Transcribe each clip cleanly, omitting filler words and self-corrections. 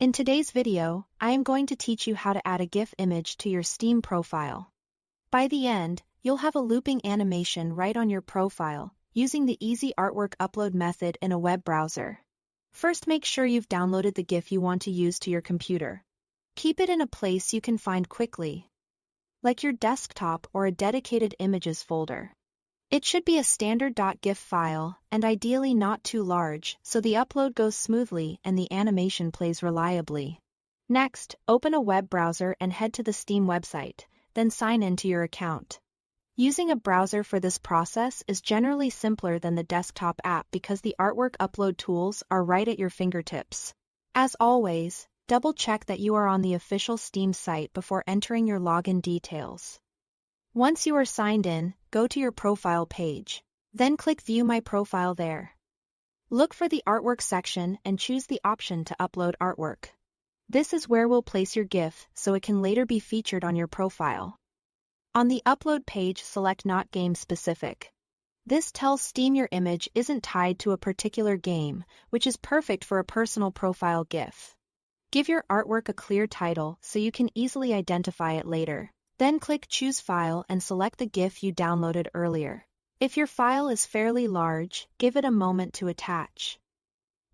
In today's video, I am going to teach you how to add a GIF image to your Steam profile. By the end, you'll have a looping animation right on your profile, using the easy artwork upload method in a web browser. First, make sure you've downloaded the GIF you want to use to your computer. Keep it in a place you can find quickly, like your desktop or a dedicated images folder. It should be a standard .gif file, and ideally not too large, so the upload goes smoothly and the animation plays reliably. Next, open a web browser and head to the Steam website, then sign in to your account. Using a browser for this process is generally simpler than the desktop app because the artwork upload tools are right at your fingertips. As always, double-check that you are on the official Steam site before entering your login details. Once you are signed in, go to your profile page. Then click View My Profile there. Look for the Artwork section and choose the option to upload artwork. This is where we'll place your GIF so it can later be featured on your profile. On the Upload page, select Not Game Specific. This tells Steam your image isn't tied to a particular game, which is perfect for a personal profile GIF. Give your artwork a clear title so you can easily identify it later. Then click Choose File and select the GIF you downloaded earlier. If your file is fairly large, give it a moment to attach.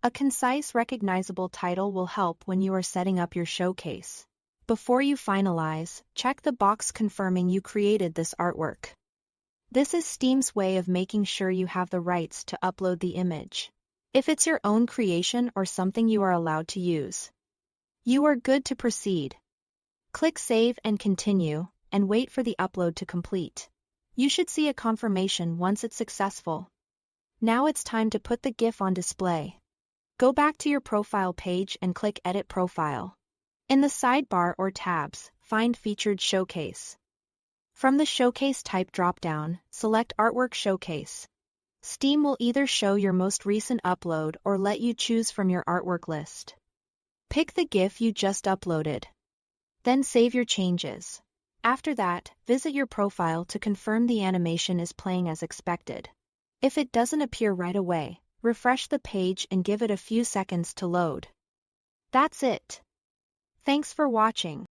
A concise, recognizable title will help when you are setting up your showcase. Before you finalize, check the box confirming you created this artwork. This is Steam's way of making sure you have the rights to upload the image. If it's your own creation or something you are allowed to use, you are good to proceed. Click Save and Continue, and wait for the upload to complete. You should see a confirmation once it's successful. Now it's time to put the GIF on display. Go back to your profile page and click Edit Profile. In the sidebar or tabs, find Featured Showcase. From the Showcase Type dropdown, select Artwork Showcase. Steam will either show your most recent upload or let you choose from your artwork list. Pick the GIF you just uploaded. Then save your changes. After that, visit your profile to confirm the animation is playing as expected. If it doesn't appear right away, refresh the page and give it a few seconds to load. That's it. Thanks for watching.